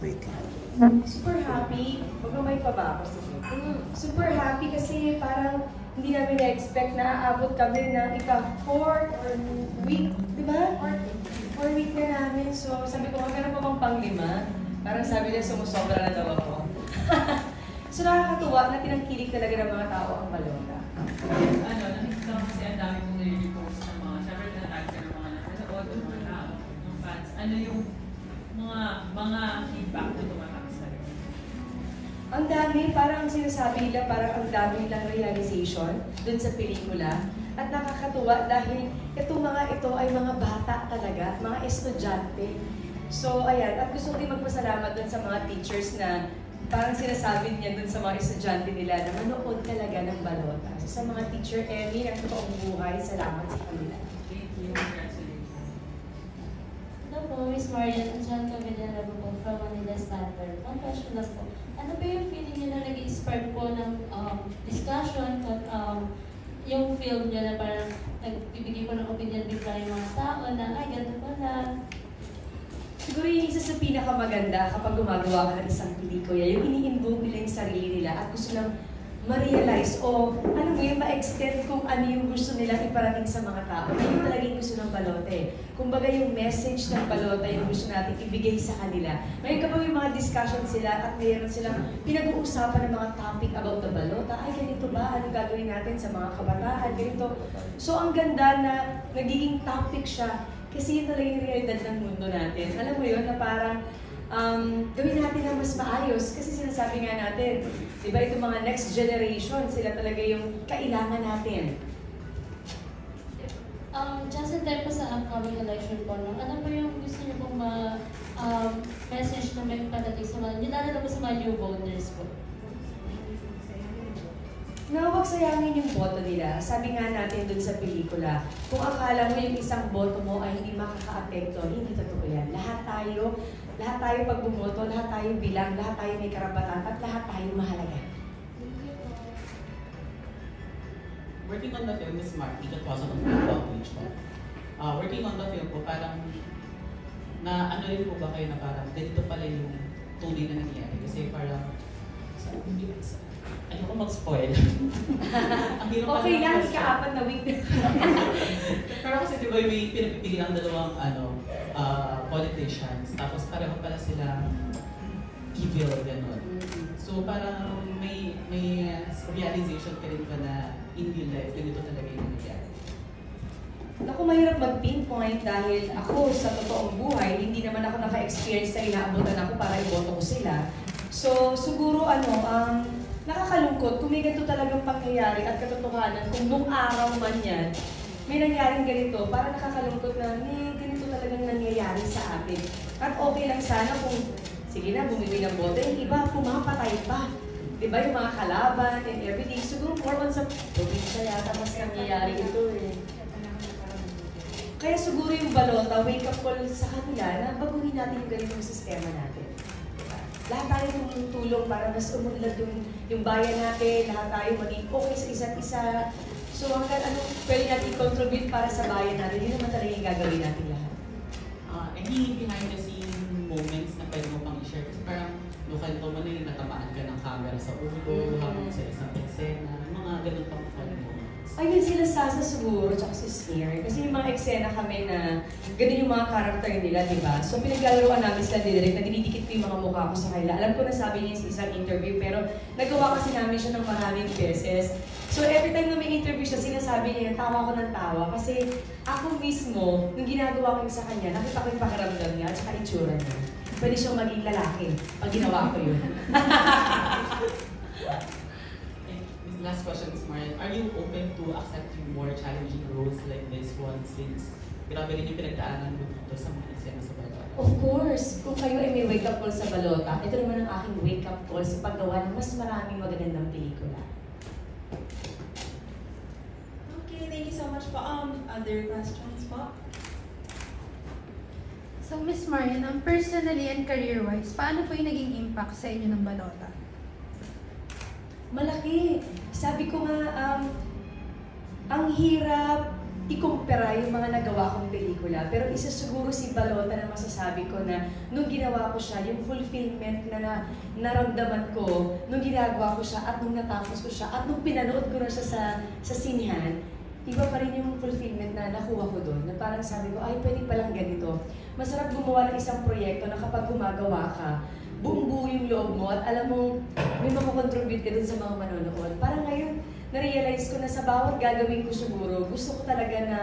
Wait lang. Super happy. Magmamay pa ba ako? Super happy kasi parang hindi namin na-expect na aabot kami ng ika-4 or week, di ba? 4 week na namin. So sabi ko, magkano pa bang pang-5? Parang sabi niya, sumusobra na daw ako. So nakakatuwa na tinangkilik talaga ng mga tao ang balota. Ano, nakikita ko kasi ang dami kong nire-repost ng mga, syempre na-tag ka ng mga nanonood, ng mga tao, ng fans. Ano yung mga feedback na tumatak sa'yo? Ang dami, parang sinasabi nila, parang ang dami lang realization dun sa pelikula. At nakakatuwa dahil itong mga ito ay mga bata talaga, mga estudyante. So ayan, at gusto ko din magpasalamat dun sa mga teachers na parang sinasabi niya dun sa mga estudyante nila na manood talaga ng balota. So sa mga teacher, Emmy, ang totoong buhay, salamat sa kanila. Thank you. Congratulations. Hello po, Miss Marian. John Cavedera po from Manila Standard. One question lang po. Ano ba yung feeling niyo na nag-spark po ng discussion at yung film niyo na parang nagbibigay po ng opinion bigla yung mga tao na ay, ganun pala. Siguro yung isa sa pinakamaganda kapag gumagawa ka ng isang pelikula, yung ini-invoke nila yung sarili nila at gusto lang ma-realize o ano mo yung ma-extend kung ano yung gusto nilang iparating sa mga tao. Yun talaga yung gusto ng balota eh. Kumbaga yung message ng balota yung gusto natin ibigay sa kanila. Ngayon kapag yung mga discussion sila at mayroon silang pinag-uusapan ng mga topic about the balota, ay ganito ba? Ano gagawin natin sa mga kabataan? Ganito. So ang ganda na nagiging topic siya kasi yun talaga yung realidad ng mundo natin. Alam mo yun na parang gawin natin na mas maayos kasi sinasabi nga natin, di ba itong mga next generation, sila talaga yung kailangan natin. Just in time po sa upcoming election po, no? Ano po yung gusto niyo pong message na may padating sa mga, lalo na po sa mga new voters po? Na huwag sayangin yung boto nila. Sabi nga natin dun sa pelikula, kung akala mo yung isang boto mo ay hindi makaka-apekto, hindi totoo yan. Lahat tayo pag bumoto, lahat tayo bilang, lahat tayo may karapatan, at lahat tayo mahalaga. Working on the film is smart because of the outreach po. Working on the film po, parang na ano rin po ba kayo na parang ganito pala yung tunay na nangyayari. Kasi parang ano ko mag-spoil? Okay lang, ika-apat na week. Pero kasi di ba may pinapipili ang dalawang politicians, tapos pareho pala sila evil, gano'n. So parang may realization ka rin ba na in real life, ganito talaga yung nangyayari? Ako mahirap mag-pinpoint dahil ako sa totoong buhay, hindi naman ako naka-experience na inaabutan ako para iboto ko sila. So siguro nakakalungkot kung may ganito talagang pangyayari at katotohanan kung nung araw man yan, may nangyaring ganito, parang nakakalungkot na may ganito talagang nangyayari sa atin. At okay lang sana kung, sige na, bumili ng boto, yung iba pumapatay pa. Diba yung mga kalaban and everything. Siguro more on sa probinsya yata mas nangyayari ito eh. Kaya siguro yung balota, wake up call sa kanila na baguhin natin yung ganitong sistema natin. Lahat tayo tumutulong para mas umunlad yung bayan natin, lahat tayo maging okay sa isa't isa. So hanggang pwede natin i-contribute para sa bayan natin, yun naman talaga yung gagawin natin lahat. Any behind the scene moments na pwede mo pang i-share? Kasi parang local to man yung natamaan ka ng camera sa ulo, habang sa isang eksena, mga ganun pang fun moments. Ayun sila Sasa siguro, tsaka si Sneer. Kasi yung mga eksena kami na ganun yung mga karakter nila, di ba? So pinaglalaroan namin sila direct na dinidikit ko yung mga mukha ko sa kanila. Alam ko na sabi niya sa isang interview, pero nagawa kasi namin siya ng maraming beses. So every time na may interview siya, sinasabi niya, tawa ko ng tawa. Kasi ako mismo, nung ginagawa ko yung sa kanya, nakita ko yung pakiramdam niya at saka itsura niya. Pwede siyang maging lalaki pag ginawa ko yun. Last question is Marian, are you open to accepting more challenging roles like this one since grabe rin yung pinagdaanan mo dito sa mga eksena sa balota? Of course, kung kayo ay may wake-up call sa balota, ito naman ang aking wake-up call sa paggawa ng mas maraming magagandang pelikula. Okay, thank you so much po. Other questions po? So, Miss Marian, personally and career-wise, paano po yung naging impact sa inyo ng balota? Malaki. Sabi ko nga, ang hirap ikumpara yung mga nagawa kong pelikula. Pero isa siguro si Balota na masasabi ko na nung ginawa ko siya, yung fulfillment na naramdaman ko, nung ginagawa ko siya at nung natapos ko siya at nung pinanood ko na siya sa sinihan, iba pa rin yung fulfillment na nakuha ko doon. Na parang sabi ko, ay pwede palang ganito. Masarap gumawa ng isang proyekto na kapag gumagawa ka, buong-buo yung loob mo at alam mo, may makakontribute ka dun sa mga manonood. Parang ngayon, na-realize ko na sa bawat gagawin ko siguro, gusto ko talaga na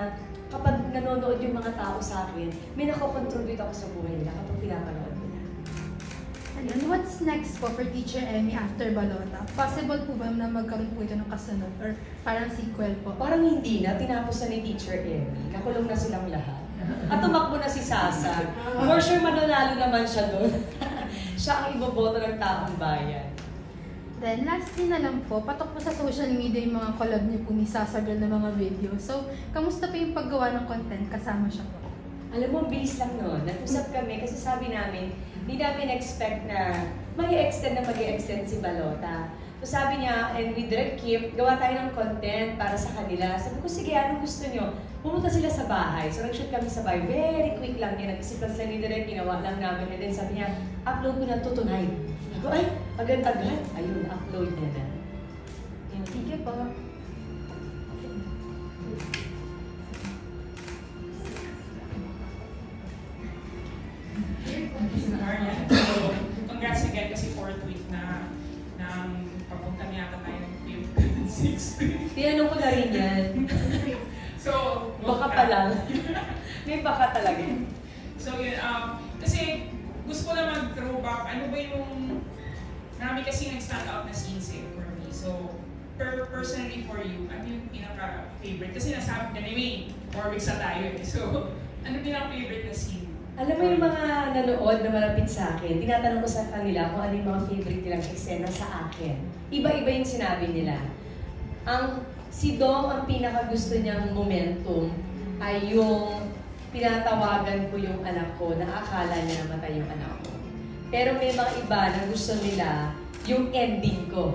kapag nanonood yung mga tao sa akin, may nakakontribute ako sa buhay nila kapag pinapanood ko na. Ayun, what's next po for Teacher Emmy after Balota? Possible po ba na magkaroon po ito ng kasunod or parang sequel po? Parang hindi na, tinapos na ni Teacher Emmy. Nakulong na silang lahat. At tumakbo na si Sasa. For sure, mananalo naman siya doon. Siya ang iboboto ng taong bayan. Then, lastly na lang po, patok po sa social media yung mga collab niyo po ni Sasa Girl na mga video. So, kamusta po yung paggawa ng content kasama siya po? Alam mo, ang bilis lang nun. Nag-usap kami kasi sabi namin, hindi namin expect na mag-i-extend si Balota. So sabi niya, and with Direct Kip, gawa tayo ng content para sa kanila. Sabi ko, sige, anong gusto niyo? Pumunta sila sa bahay. So nag-shoot kami sa bahay. Very quick lang yan. Nag-isip lang sila ni Direct, ginawa lang namin. And then sabi niya, upload ko na to tonight. Sabi ko, ay, agad-agad. Ayun, upload niya na. Sige po. So, congrats again kasi 4th week na ng papunta niya tayo ng 5th and 6th. Tinanong ko na rin yan. So, Baka pa lang. May baka talaga. So, yun, kasi gusto ko na mag-throwback. Ano ba yung, marami kasi nag-stand out na scenes for me. So, personally for you, ano yung pinaka-favorite? Kasi nasabi ka na, may 4 weeks na tayo eh. So, ano pinaka-favorite na scene? Alam mo yung mga nanood na malapit sa akin, tinatanong ko sa kanila kung ano yung mga favorite nilang eksena sa akin. Iba-iba yung sinabi nila. Si Dom, ang pinakagusto niyang momentum ay yung pinatawagan ko yung anak ko na akala niya namatay yung anak ko. Pero may mga iba na gusto nila yung ending ko.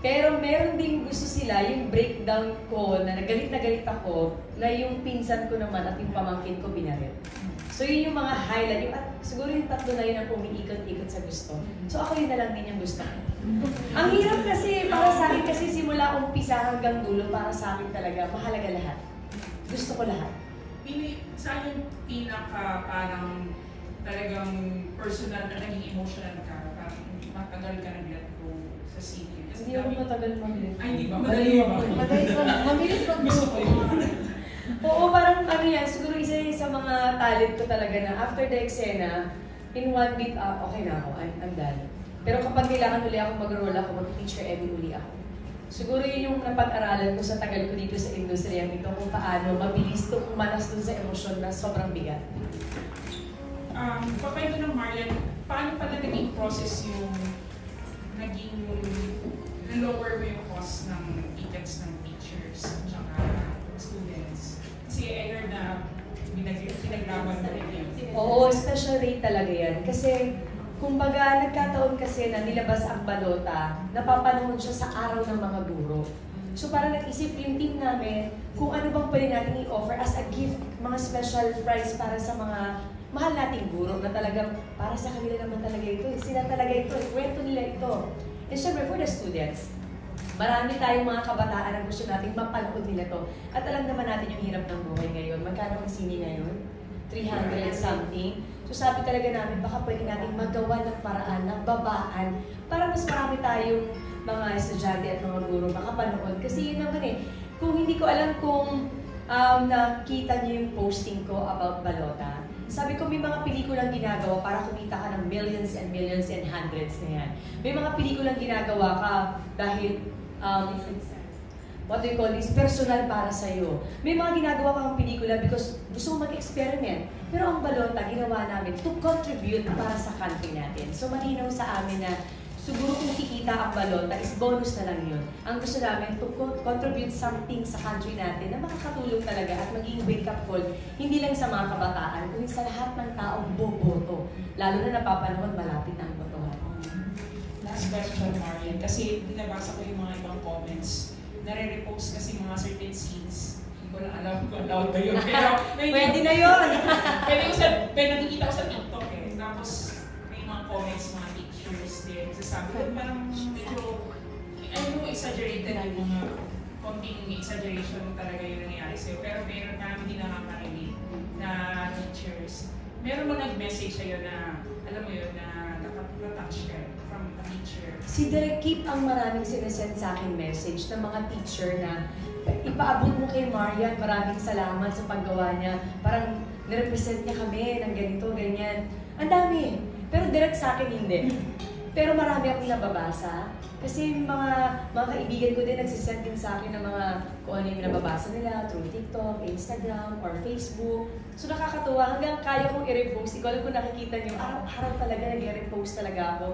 Pero meron din gusto sila yung breakdown ko na galit ako na yung pinsan ko naman at yung pamangkin ko binaril. So yun yung mga highlight. Siguro yung tatlo na yun ang umiikot-ikot sa gusto. So ako yun na lang din yung gusto ko. Ang hirap kasi, para sa akin kasi simula umpisa hanggang dulo, para sa akin talaga, mahalaga lahat. Gusto ko lahat. Saan yung pinaka parang talagang personal na naging emotional ka? Parang matagal ka nag-let go sa scene. Hindi ako matagal mag-let. Ay, hindi ba? Madali ba? Mabilis Gusto ko yun. Oo, parang ano yan, siguro isa yun sa mga talent ko talaga na after the eksena, in 1 week, okay na ako, I'm done. Pero kapag kailangan uli ako mag-roll ako, mag-Teacher Emmy uli ako. Siguro yun yung napag-aralan ko sa tagal ko dito sa industriya nito kung paano mabilis to kumalas dun sa emosyon na sobrang bigat. Papayag ng Marian, paano pala naging process yung naging lower mo yung cost ng tickets ng teachers at saka students? Kasi I heard na pinaglaban mo rin yun. Oo, special rate talaga yan. Kasi, kumbaga, nagkataon kasi na nilabas ang Balota, napapanahon siya sa araw ng mga guro. So parang nag-isip yung team namin kung ano bang pwede natin i-offer as a gift, mga special prize para sa mga mahal nating guro na talagang para sa kanila naman talaga ito. Sila talaga ito, kwento nila ito. And syempre for the students, marami tayong mga kabataan na gusto natin mapanood nila to. At alam naman natin yung hirap ng buhay ngayon. Magkano ang sini ngayon? 300 something. So sabi talaga namin, baka pwede natin magawa ng paraan, ng babaan, para mas marami tayong mga estudyante at mga guro makapanood. Kasi yun naman eh, kung hindi ko alam kung nakita niyo yung posting ko about Balota, sabi ko may mga pelikulang ginagawa para kumita ka ng millions and hundreds na yan. May mga pelikulang ginagawa ka dahil what do you call this? Personal para sa'yo. May mga ginagawa kang pelikula because gusto mo mag-experiment. Pero ang Balota, ginawa namin to contribute para sa country natin. So malinaw sa amin na siguro kung kikita ang Balota is bonus na lang yun. Ang gusto namin to contribute something sa country natin na makakatulong talaga at maging wake-up call, hindi lang sa mga kabataan, kundi sa lahat ng taong boboto. Lalo na napapanahon, malapit ang botohan. Last question, Marian, kasi binabasa ko yung mga ibang comments. Nare-repost kasi mga certain scenes ko lang alam kung allowed ba yun. Pero, Pwede na yun! pero nakikita ko sa TikTok eh. Tapos, may mga comments, mga pictures din. Sasabi ko, parang medyo, exaggerated yung mga konting exaggeration talaga yung nangyayari sa'yo. Pero meron na hindi nakaka-relate na teachers. Meron mo nag-message sa'yo na, alam mo yun, na nakatouch ka from a teacher. Si Direk Kip ang maraming sinesend sa akin message ng mga teacher na ipaabot mo kay Marian, maraming salamat sa paggawa niya. Parang nirepresent niya kami ng ganito, ganyan. Ang dami. Pero direct sa akin hindi. Pero marami akong nababasa. Kasi mga kaibigan ko din nagsisend din sa akin ng mga kung ano yung nababasa nila through TikTok, Instagram, or Facebook. So nakakatuwa. Hanggang kaya kong i-repost. Ikaw alam kung nakikita niyo, araw-araw talaga nag-i-repost talaga ako.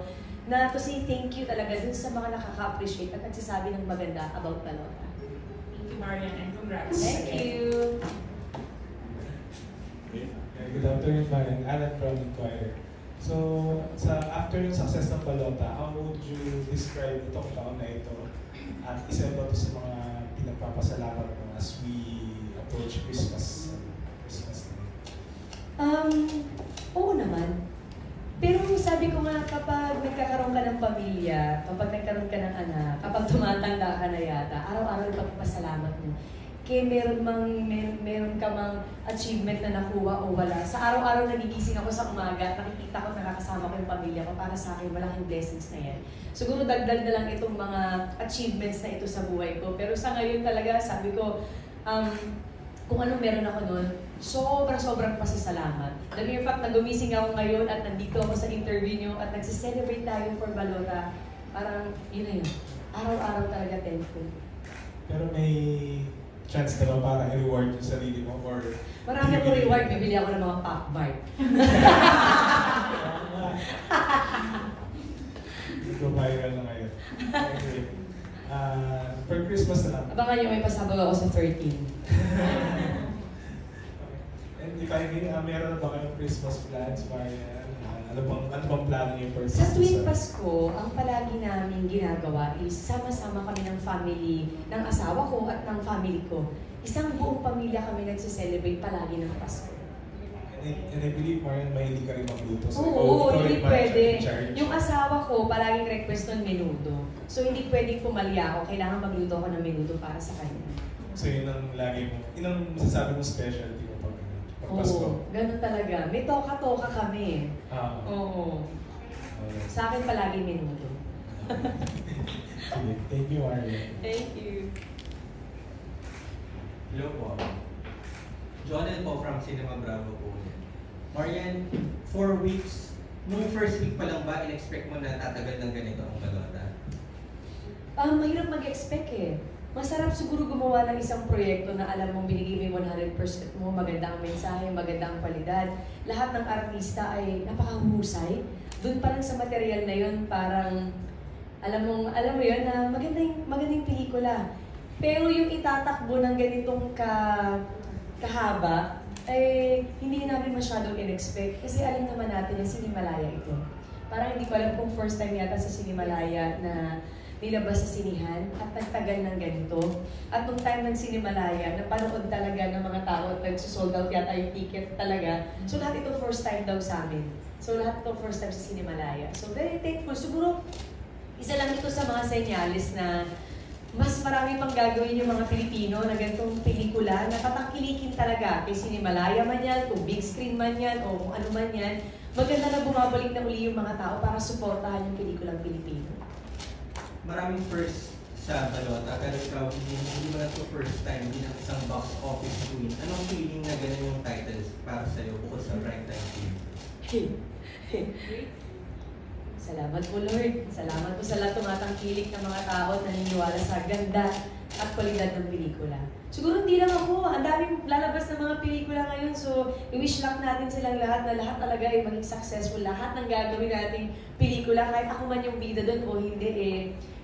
Na to say thank you talaga dun sa mga nakaka-appreciate at nagsasabi ng maganda about Balota. Thank you, Marian, and congrats. Thank you! Good afternoon, Marian. Alan from Inquirer. So, after yung success ng Balota, how would you describe itong taon na ito? At isa ba ito sa mga pinagpapasalamat mo as we approach Christmas na? Oo naman. Pero sabi ko nga, kapag nagkakaroon ka ng pamilya, kapag nagkaroon ka ng anak, kapag tumatanda ka na yata, araw-araw pagpasalamat mo. Kaya meron ka mang achievement na nakuha o wala. Sa araw-araw nagigising ako sa umaga, nakikita ko nakakasama ko yung pamilya ko. Para sa akin, malaking blessings na yan. Siguro dagdag na lang itong mga achievements na ito sa buhay ko. Pero sa ngayon talaga, sabi ko, kung ano meron ako nun, sobrang pasasalamat. The mere fact na gumising ako ngayon at nandito ako sa interview nyo at nagsiselebrate tayo for Balota, parang yun na yun. Araw-araw talaga thankful. Pero may chance na ba para i-reward yung sarili mo or... Marami akong reward, bibili ako ng mga pop bar. Ito viral na ngayon. Okay. For Christmas na lang. Abangan nyo, may pasabog ako sa 13. And if I may, meron na ba kayong Christmas plans, Marian? Ano bang plano niyo for Sa tuwing Christmas? Pasko, ang palagi namin ginagawa is sama-sama kami ng family, ng asawa ko at ng family ko. Isang buong pamilya kami nagsiselebrate palagi ng Pasko. And I believe, Marian, mahilig ka rin magluto. So, Oo, ikaw hindi rin pwede. in charge. Yung asawa ko, palaging request ng menudo. So, hindi pwedeng pumali ako. Kailangan magluto ako ng menudo para sa kanya. So, yun ang lagi mo, yun ang masasabi mo specialty mo pag Pasko. Oo, ganun talaga. May toka-toka kami. Oo. Okay. Sa akin palagi menudo. Sige, thank you, Marian. Thank you. Hello po. Jonel po from Cinema Bravo po. Marian, 4 weeks, nung first week pa lang ba, in-expect mo na tatagal ng ganito ang Balota? Mahirap mag-expect eh. Masarap siguro gumawa ng isang proyekto na alam mong binigay mo 100% mo, maganda ang mensahe, maganda ang kwalidad. Lahat ng artista ay napakahusay. Doon pa lang sa material na yun, parang alam mo yun na magandang pelikula. Pero yung itatakbo ng ganitong kahaba, hindi namin masyadong in-expect. Kasi alam naman natin na Cinemalaya ito. Parang hindi ko alam kung first time yata sa Cinemalaya na nilabas sa sinihan at nagtagal ng ganito. At nung time ng Cinemalaya, napanood talaga ng mga tao at nagsusold out yata yung ticket talaga. So lahat ito first time daw sa amin. So lahat ito first time sa Cinemalaya. So very thankful. Siguro, isa lang ito sa mga senyales na mas marami pang gagawin yung mga Pilipino na ganitong pelikula na patangkilikin talaga. Kay Cinemalaya man yan, kung big screen man yan, o kung ano man yan. Maganda na bumabalik na uli yung mga tao para suportahan yung pelikulang Pilipino. Maraming first sa Balota, pero ikaw, hindi mo na ito first time, hindi na isang box office win. Anong feeling na ganun yung titles para sa'yo bukod sa primetime film? Salamat po, Lord. Salamat po sa lahat tumatangkilik ng mga tao na naniniwala sa ganda at kwalidad ng pelikula. Siguro hindi lang ako. Ang daming lalabas ng mga pelikula ngayon. So, i-wish lang natin silang lahat na lahat talaga ay maging successful. Lahat ng gagawin nating pelikula, kahit ako man yung bida doon o hindi,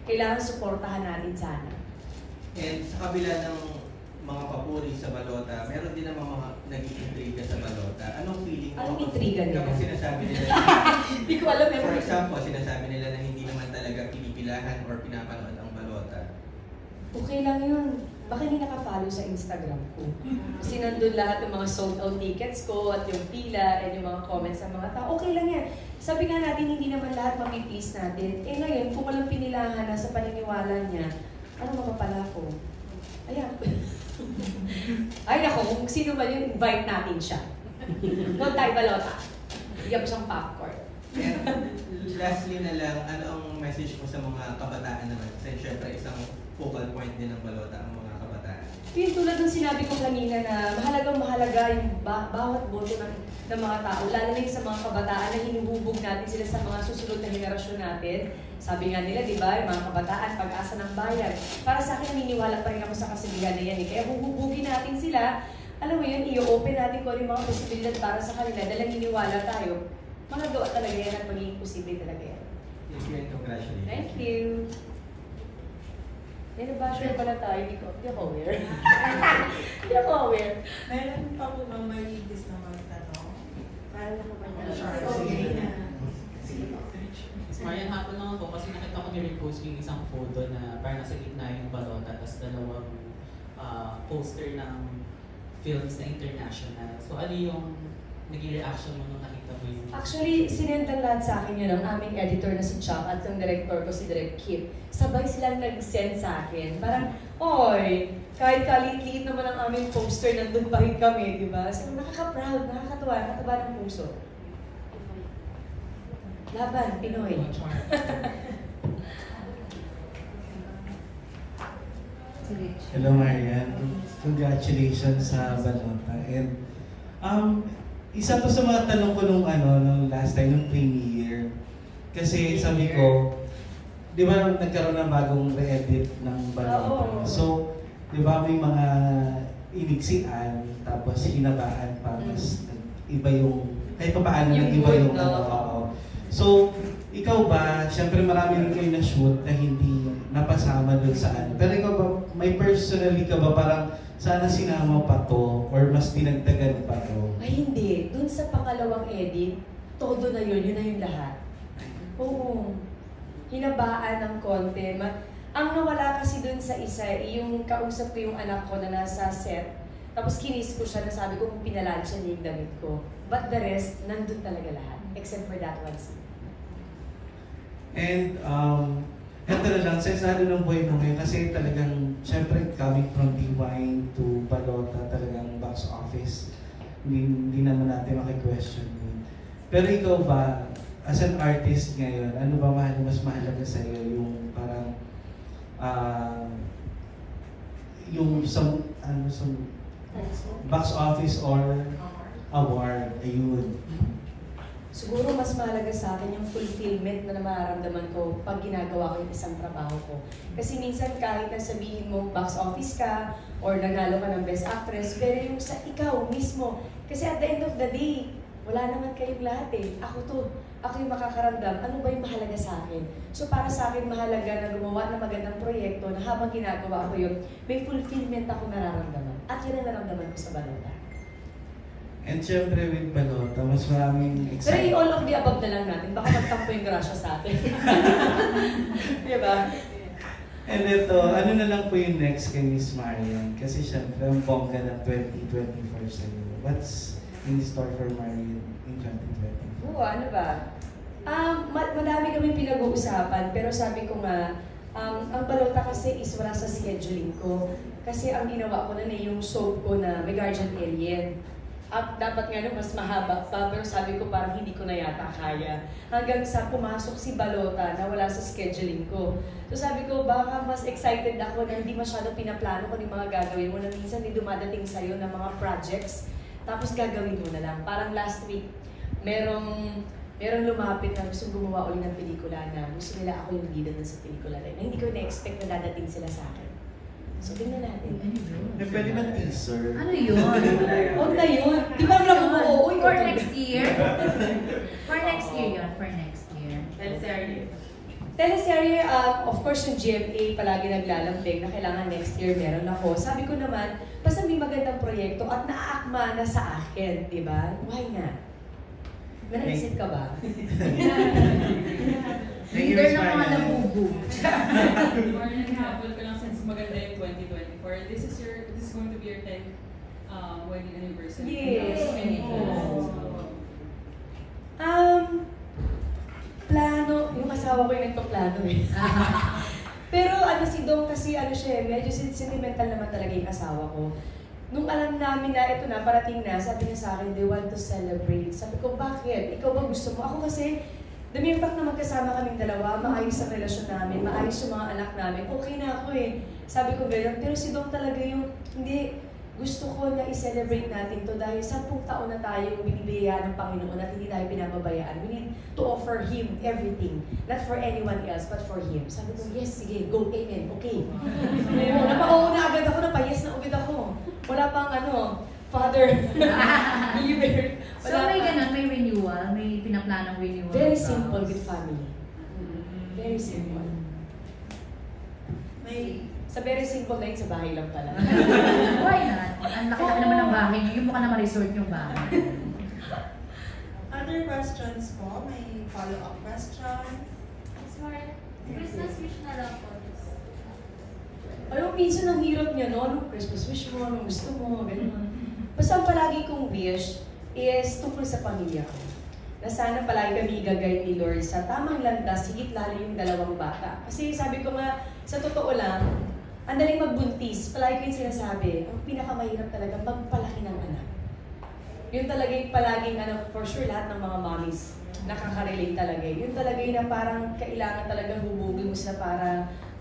kailangan suportahan natin sana. And sa kabila ng mga papuri sa Balota, meron din naman mga nag-iintriga sa Balota. Anong feeling mo? Anong intriga nila? Kapag sinasabi nila, Hindi ko alam. for example, sinasabi nila na hindi naman talaga pinipilahan or pinapanood ang Balota. Okay lang yun. baka hindi naka-follow sa Instagram ko. Kasi nandun lahat ng mga sold out tickets ko at yung pila and yung mga comments ng mga tao. Okay lang yan. Sabi nga natin, hindi naman lahat mapiplease natin. Eh ngayon, kung walang pinilangan na sa paniniwala niya, ano mapapala ko? Ayan. Ay nako, kung sino man yun, invite natin siya. Huwag tayo balota. Bigyan mo siyang popcorn. And lastly na lang, ano ang message mo sa mga kabataan naman? Kasi syempre isang focal point din ng balota ang mga kabataan. Yung tulad ng sinabi ko kanina na mahalaga yung bawat boto ng mga tao, lalo na yung sa mga kabataan na hinuhubog natin sila sa mga susunod na henerasyon natin. Sabi nga nila, di ba, yung mga kabataan, pag-asa ng bayan. Para sa akin, naniniwala pa rin ako sa kasabihan na yan. Kaya huhubugin natin sila, alam mo yun, i-open natin kung ano yung mga posibilidad para sa kanila. Dahil naniniwala tayo, magagawa talaga yan at magiging posible talaga yan. Thank you and congratulations. Thank you. Nabasher pala tayo, hindi ako aware. Hindi ako aware. Meron pa po bang may gusto magtanong? Para na po ba niya? Sige. Sige po. Marian, hapon lang ako kasi nakita ko ni-repost yung isang photo na parang nasa gitna yung balota tapos dalawang poster ng films na international. So ano yung naging reaction mo nung nakita mo yung... Actually, sinendan lahat sa akin yun ang aming editor na si Chuck at ang director ko si Direk Kip. Sabay silang nag-send sa akin. Parang, oy, kahit kaliit-liit naman ang aming poster, nandun pa rin kami, di ba? So, nakaka-proud, nakakatuwa, nakataba ng puso. Laban, Pinoy. Hello Marian, congratulations sa balota. And isa to sa mga tanong ko nung last time, nung premiere. Kasi sabi ko, di ba nagkaroon ng bagong re-edit ng balota? So, di ba may mga iniksian, tapos hinabaan pa, mas iba yung, kahit pa paano nag-iba yung So, ikaw ba, syempre marami rin kayo na-shoot na hindi napasama dun saan. Pero ikaw ba, may personally ka ba parang sana sinama pa to or mas dinagdagan pa to? Ay hindi, dun sa pangalawang edit, todo na yun na yung lahat. Oo. Hinabaan ng konti. Ang nawala kasi dun sa isa, yung kausap ko yung anak ko na nasa set, tapos kinis ko siya na sabi ko kung pinalansya niya yung damit ko. But the rest, nandun talaga lahat. Except for that one scene. And, eto na lang, sa isado ng buhay mo ngayon, kasi talagang, syempre, coming from Divine to Balota, talagang box office, hindi naman natin maki-question yun. Pero ikaw ba, as an artist ngayon, ano ba mas mahalaga sa'yo? Yung parang, yung box office or award, ayun. Siguro mas mahalaga sa akin yung fulfillment na mararamdaman ko pag ginagawa ko yung isang trabaho ko. Kasi minsan kahit na sabihin mo box office ka or nanalo ka ng best actress, pero yung sa ikaw mismo, kasi at the end of the day, wala naman kayong lahat eh. Ako yung makakaramdam, ano ba yung mahalaga sa akin? So para sa akin mahalaga na gumawa ng magandang proyekto na habang ginagawa ko yun, may fulfillment ako nararamdaman. At yun ang naramdaman ko sa balota. And syempre with Balota, mas maraming Pero excitement. all of the above na lang natin, baka magtampo yung grasya sa atin. Diba? And ito, ano na lang po yung next kay Miss Marian? Kasi syempre, ang bongga ng 2024 sa'yo. What's in store for Marian in 2024? Oo, ano ba? Madami kami pinag-uusapan, pero sabi ko nga, ang balota kasi is wala sa scheduling ko. Kasi ang ginawa ko na yung soap ko na may guardian alien. At dapat nga mas mahaba pa, pero sabi ko parang hindi ko na yata kaya. Hanggang sa pumasok si Balota na wala sa scheduling ko. So sabi ko, baka mas excited ako na hindi masyado pinaplano ko yung mga gagawin mo na minsan di dumadating sa'yo ng mga projects. Tapos gagawin mo na lang. Parang last week, merong lumapit na gusto gumawa ulit ng pelikula na gusto nila ako yung leader na sa pelikula na hindi ko na-expect na dadating sila sa akin. So, tingnan natin. Pwede ba teaser? Ano yun? Huwag na yun. Di ba lang oo? For next year? For next year yun. For next year. Teleserye, of course yung GMA palagi naglalambing na kailangan next year meron ako. Sabi ko naman, basta may magandang proyekto at naaakma na sa akin, di ba? Why not? May naisip ka ba? Leader ng mga nabubu. Marlon, habol ko lang since maganda yung 2024. This is going to be your 10th wedding anniversary. Yes. Oh. Plano, yung asawa ko yung nagpaplano eh. Pero si Dong kasi siya, medyo sentimental naman talaga yung asawa ko. Nung alam namin na ito na, parating na, sabi niya sa akin, they want to celebrate. Sabi ko, bakit? Ikaw ba gusto mo? Ako kasi, the mere fact na magkasama kaming dalawa, maayos ang relasyon namin, maayos yung mga anak namin, okay na ako eh. Sabi ko gano'n, pero si Dong talaga yung, hindi, gusto ko na i-celebrate natin to dahil 10 taon na tayo binibigyan ng Panginoon at hindi tayo pinababayaan. We need to offer Him everything. Not for anyone else, but for Him. Sabi ko, yes, sige, go, amen, okay. Napaoo na agad ako, napayes na agad ako. Wala pang Father, believer. So may ganun, may renewal, may pinaplanong renewal. Very simple with family. Very simple. Sa very simple na yun, sa bahay lang pala. Why not? Ang laki naman ng bahay niyo, yung mukha na ma-resort yung bahay. Other questions po? May follow-up questions? Smart. Christmas wish na lang po. Minsan ang hirap niya, no? Anong Christmas wish mo, anong gusto mo, gano'n. Basta ang palagi kong wish is tungkol sa pamilya ko. Na sana palagi kami gagay ni Lord sa tamang landas, higit lalo yung 2 bata. Kasi sabi ko nga, sa totoo lang, ang daling magbuntis, palagi ko yung sinasabi, ang pinakamahirap talaga magpalaki ng anak. Yun talaga yung palaging, for sure, lahat ng mga mommies, nakaka-relate talaga. Yun talaga yung na parang kailangan talaga hubugin mo sila para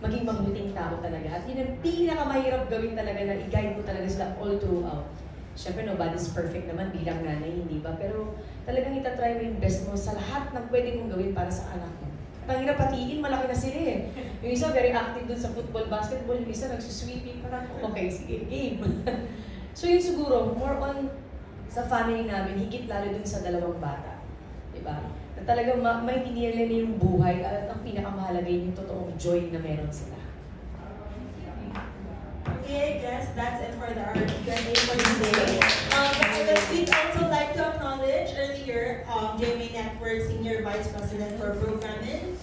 maging mabuting tao talaga. At yun ang pinakamahirap gawin talaga na i-guide mo talaga sila all throughout. Siyempre, nobody's perfect naman bilang nanay, hindi ba? Pero talagang itatry mo yung best mo sa lahat ng pwede mong gawin para sa anak mo. At ang hirap patiin, malaki na sila eh. Yung isa very active dun sa football, basketball, yung isa nagsusweeping, parang okay, sige, game. So yun siguro, more on sa family namin, higit lalo dun sa 2 bata. Diba? Na talagang maintindihan nila yung buhay at ang pinakamahalaga yung totoong joy na meron sila. Okay, I guess that's it for our Q&A for today. We'd also like to acknowledge earlier GMA Network Senior Vice President for Programming,